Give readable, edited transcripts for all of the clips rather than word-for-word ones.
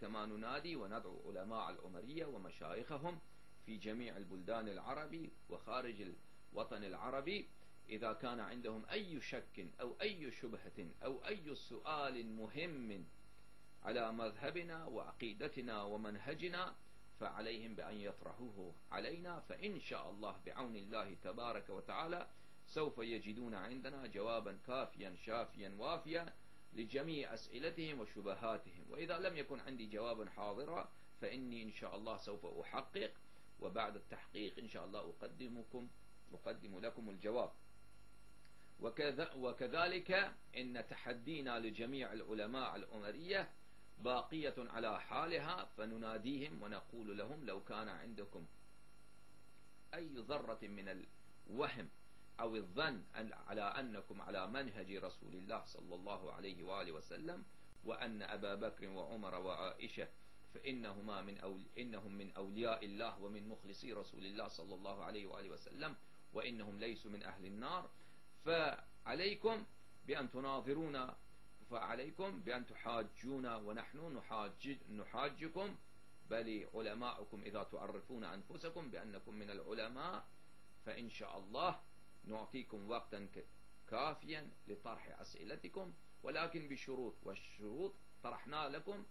كما ننادي وندعو علماء العمرية ومشايخهم في جميع البلدان العربي وخارج الوطن العربي، إذا كان عندهم أي شك أو أي شبهة أو أي سؤال مهم على مذهبنا وعقيدتنا ومنهجنا، فعليهم بأن يطرحوه علينا، فإن شاء الله بعون الله تبارك وتعالى سوف يجدون عندنا جوابا كافيا شافيا وافيا لجميع أسئلتهم وشبهاتهم. وإذا لم يكن عندي جوابا حاضرا فإني إن شاء الله سوف أحقق، وبعد التحقيق إن شاء الله أقدم لكم الجواب. وكذلك إن تحدينا لجميع العلماء العمرية باقية على حالها، فنناديهم ونقول لهم لو كان عندكم أي ذرة من الوهم أو الظن على أنكم على منهج رسول الله صلى الله عليه وآله وسلم، وأن أبا بكر وعمر وعائشة إنهم من أولياء الله ومن مخلصي رسول الله صلى الله عليه وآله وسلم، وإنهم ليسوا من أهل النار، فعليكم بأن تناظرونا، فعليكم بأن تحاجونا ونحن نحاجكم، بل علماؤكم إذا تعرفون أنفسكم بأنكم من العلماء فإن شاء الله نعطيكم وقتا كافيا لطرح أسئلتكم، ولكن بشروط، والشروط طرحنا لكم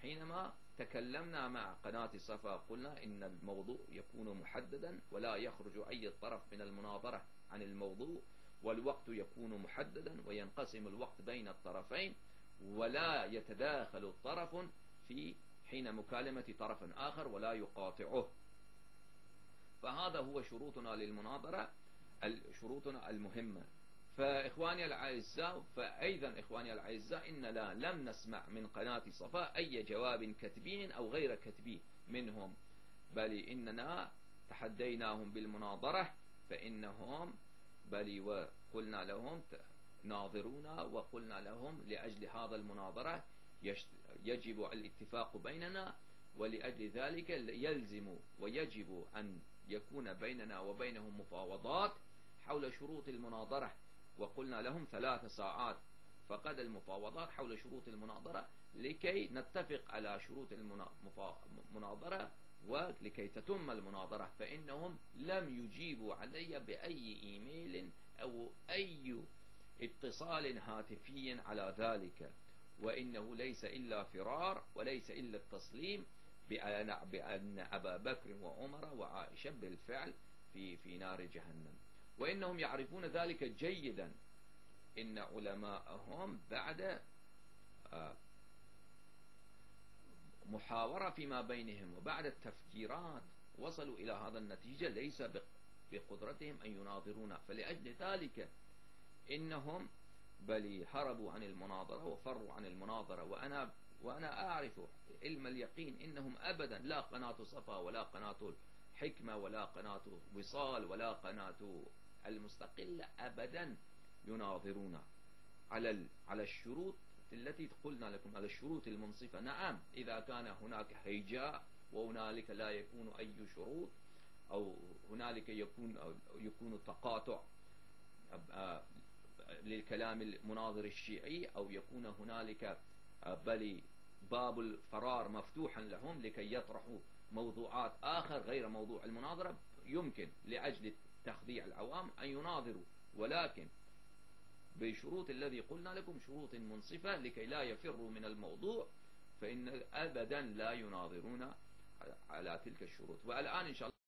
حينما تكلمنا مع قناة صفا. قلنا إن الموضوع يكون محددا ولا يخرج أي طرف من المناظرة عن الموضوع، والوقت يكون محددا وينقسم الوقت بين الطرفين، ولا يتداخل طرف في حين مكالمة طرف آخر ولا يقاطعه. فهذا هو شروطنا للمناظرة، شروطنا المهمة. فإخواني الأعزاء، فأيضا إخواني الأعزاء، إننا لم نسمع من قناة صفا أي جواب كتبي أو غير كتبي منهم، بل إننا تحديناهم بالمناظرة، فإنهم وقلنا لهم ناظرونا، وقلنا لهم لأجل هذا المناظرة يجب الاتفاق بيننا، ولأجل ذلك يلزم ويجب أن يكون بيننا وبينهم مفاوضات حول شروط المناظرة. وقلنا لهم 3 ساعات فقد المفاوضات حول شروط المناظرة لكي نتفق على شروط المناظرة ولكي تتم المناظرة. فإنهم لم يجيبوا علي بأي إيميل أو أي اتصال هاتفي على ذلك، وإنه ليس إلا فرار وليس إلا التسليم بأن أبا بكر وعمر وعائشة بالفعل في نار جهنم. وإنهم يعرفون ذلك جيدا، إن علماءهم بعد محاورة فيما بينهم وبعد التفكيرات وصلوا إلى هذا النتيجة، ليس بقدرتهم أن يناظرونا. فلأجل ذلك إنهم هربوا عن المناظرة وفروا عن المناظرة. وأنا أعرف علم اليقين إنهم أبدا لا قناة صفا ولا قناة الحكمة ولا قناة وصال ولا قناة المستقلة أبدا يناظرونا على الشروط التي قلنا لكم، على الشروط المنصفة. نعم، إذا كان هناك هيجاء وهنالك لا يكون أي شروط، أو هنالك يكون تقاطع للكلام المناظر الشيعي، أو يكون هنالك باب الفرار مفتوحا لهم لكي يطرحوا موضوعات آخر غير موضوع المناظرة، يمكن لأجل تخديع العوام أن يناظروا، ولكن بشروط الذي قلنا لكم، شروط منصفة لكي لا يفروا من الموضوع، فإن أبدا لا يناظرون على تلك الشروط. والآن إن شاء الله